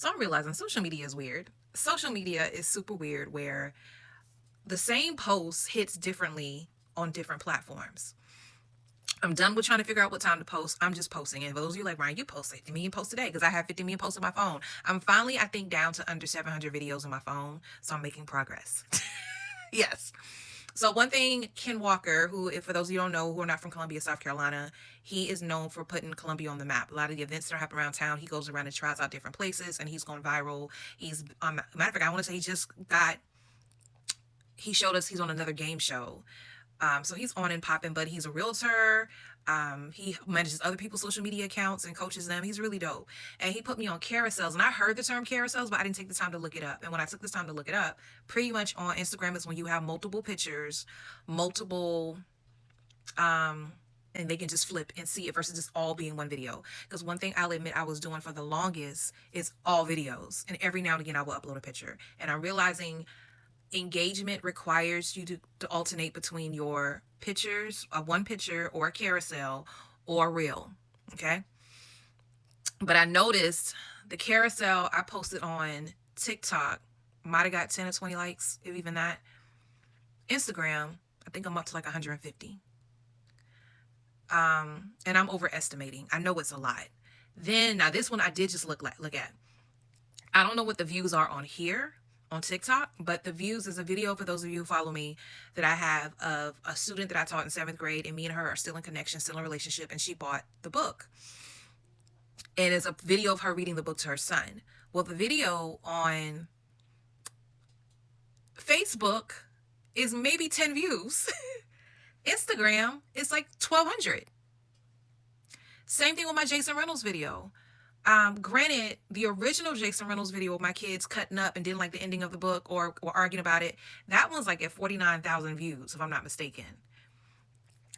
So I'm realizing social media is weird. Social media is super weird where the same post hits differently on different platforms. I'm done with trying to figure out what time to post. I'm just posting. And those of you like, Ryan, you post 50 million posts today because I have 50 million posts on my phone. I'm finally, I think, down to under 700 videos on my phone. So I'm making progress. Yes. So one thing, Ken Walker, who, if for those of you who don't know, who are not from Columbia, South Carolina, he is known for putting Columbia on the map. A lot of the events that happen around town, he goes around and tries out different places, and he's going viral. He's, matter of fact, I want to say he showed us he's on another game show. So he's on and popping, but he's a realtor. He manages other people's social media accounts and coaches them. He's really dope. And he put me on carousels. And I heard the term carousels, but I didn't take the time to look it up. And when I took this time to look it up, pretty much on Instagram is when you have multiple pictures, multiple, and they can just flip and see it versus just all being one video. Because one thing I'll admit I was doing for the longest is all videos. And every now and again I will upload a picture. And I'm realizing engagement requires you to alternate between your pictures, one picture or a carousel or a reel. Okay. But I noticed the carousel I posted on TikTok might have got 10 or 20 likes, if even that. Instagram, I think I'm up to like 150. And I'm overestimating. I know it's a lot. Then now this one I did just look at. I don't know what the views are on here on TikTok, but the views is a video for those of you who follow me that I have of a student that I taught in 7th grade, and me and her are still in connection, still in a relationship, and she bought the book. And it's a video of her reading the book to her son. Well, the video on Facebook is maybe 10 views. Instagram is like 1,200. Same thing with my Jason Reynolds video. Granted, the original Jason Reynolds video of my kids cutting up and didn't like the ending of the book or arguing about it, that one's like at 49,000 views, if I'm not mistaken.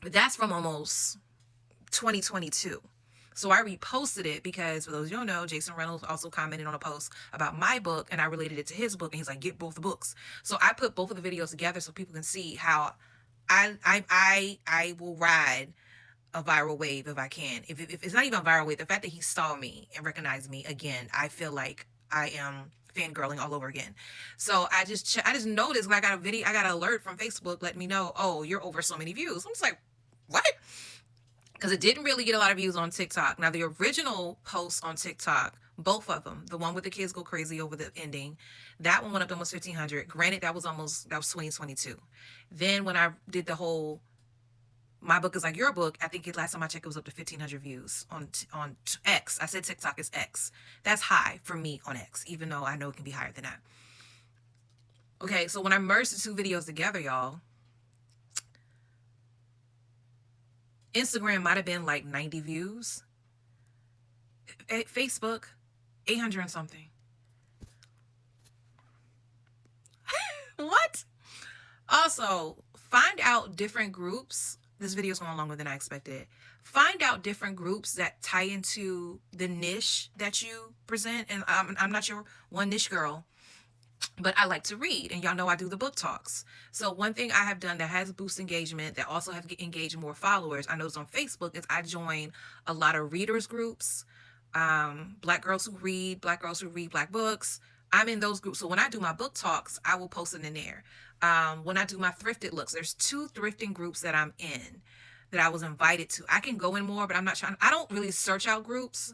But that's from almost 2022. So I reposted it because, for those you don't know, Jason Reynolds also commented on a post about my book, and I related it to his book, and he's like, get both the books. So I put both of the videos together so people can see how I will ride a viral wave if I can. If it's not even a viral wave, the fact that he saw me and recognized me again, I feel like I am fangirling all over again. So I just noticed when I got an alert from Facebook letting me know, oh, you're over so many views. I'm just like, what? Because it didn't really get a lot of views on TikTok. Now, the original posts on TikTok, both of them, the one with the kids go crazy over the ending, that one went up to almost 1,500. Granted, that was 2022. Then when I did the whole my book is like your book, I think last time I checked it was up to 1,500 views on X. I said TikTok is X. That's high for me on X, even though I know it can be higher than that. Okay, so when I merged the two videos together, y'all, Instagram might have been like 90 views. At Facebook, 800 and something. What? Also, find out different groups. This video is going longer than I expected. Find out different groups that tie into the niche that you present. And I'm not your one niche girl, but I like to read, and y'all know I do the book talks. So one thing I have done that has boosted engagement, that also have engaged more followers, I noticed on Facebook, is I join a lot of readers groups, Black girls who read Black books. I'm in those groups. So when I do my book talks, I will post it in there. When I do my thrifted looks, there's 2 thrifting groups that I'm in that I was invited to. I can go in more, but I don't really search out groups.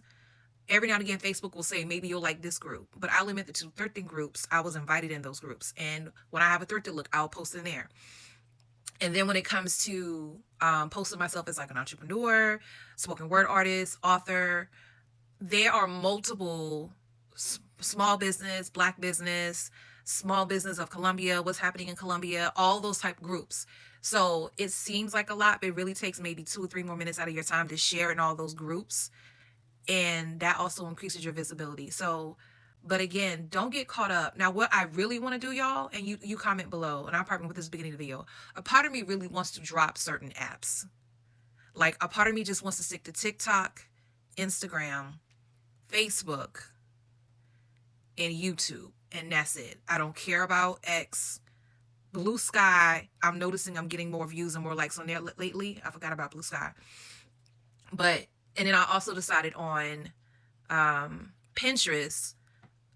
Every now and again, Facebook will say, maybe you'll like this group, but I limit it to 2 thrifting groups. I was invited in those groups. And when I have a thrifted look, I'll post in there. And then when it comes to posting myself as like an entrepreneur, spoken word artist, author, there are multiple small business, Black business, small business of Columbia, what's happening in Columbia, all those type groups. So it seems like a lot, but it really takes maybe 2 or 3 more minutes out of your time to share in all those groups. And that also increases your visibility. So, but again, don't get caught up. Now, what I really want to do, y'all, and you comment below, and I'm probably with this beginning of the video, a part of me really wants to drop certain apps. Like, a part of me just wants to stick to TikTok, Instagram, Facebook, and YouTube, and that's it. I don't care about X. Blue Sky, I'm noticing I'm getting more views and more likes on there lately. I forgot about Blue Sky. But, and then I also decided on Pinterest.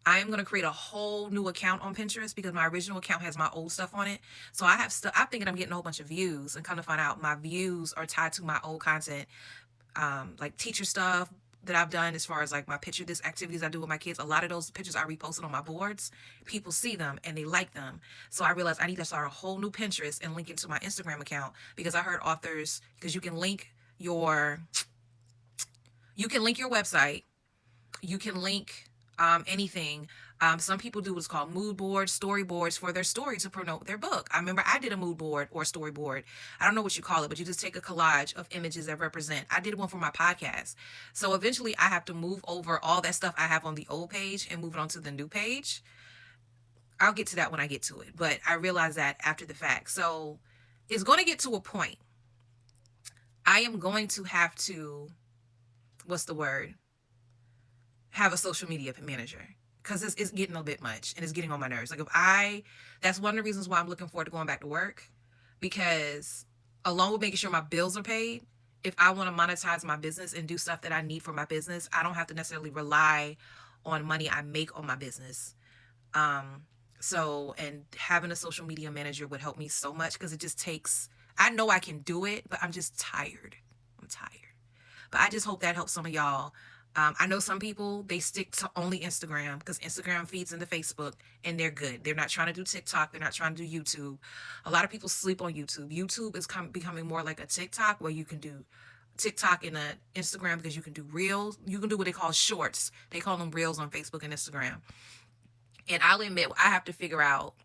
I am going to create a whole new account on Pinterest because my original account has my old stuff on it. So I have stuff, I'm thinking I'm getting a whole bunch of views, and come to find out my views are tied to my old content, like teacher stuff that I've done as far as like my picture this activities I do with my kids. A lot of those pictures I reposted on my boards. People see them and they like them. So I realized I need to start a whole new Pinterest and link it to my Instagram account, because I heard authors, because you can link your website, you can link anything. Some people do what's called mood boards, storyboards for their story to promote their book. I remember I did a mood board or storyboard. I don't know what you call it, but you just take a collage of images that represent. I did one for my podcast. So eventually I have to move over all that stuff I have on the old page and move it onto the new page. I'll get to that when I get to it, but I realized that after the fact. So it's going to get to a point. I am going to have to, what's the word? Have a social media manager, because it's getting a bit much and it's getting on my nerves. That's one of the reasons why I'm looking forward to going back to work, because along with making sure my bills are paid, if I want to monetize my business and do stuff that I need for my business, I don't have to necessarily rely on money I make on my business. And having a social media manager would help me so much, because it just takes, I know I can do it, but I'm just tired. I'm tired. But I just hope that helps some of y'all. I know some people, they stick to only Instagram because Instagram feeds into Facebook and they're good. They're not trying to do TikTok. They're not trying to do YouTube. A lot of people sleep on YouTube. YouTube is becoming more like a TikTok, where you can do TikTok and Instagram, because you can do reels. You can do what they call shorts. They call them reels on Facebook and Instagram. And I'll admit, I have to figure out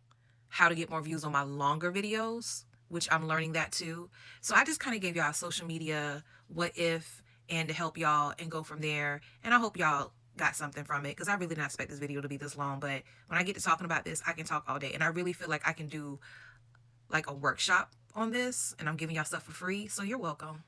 how to get more views on my longer videos, which I'm learning that too. So I just kind of gave y'all a social media what if, and to help y'all and go from there. And I hope y'all got something from it, because I really didn't expect this video to be this long. But when I get to talking about this, I can talk all day. And I really feel like I can do like a workshop on this, and I'm giving y'all stuff for free. So you're welcome.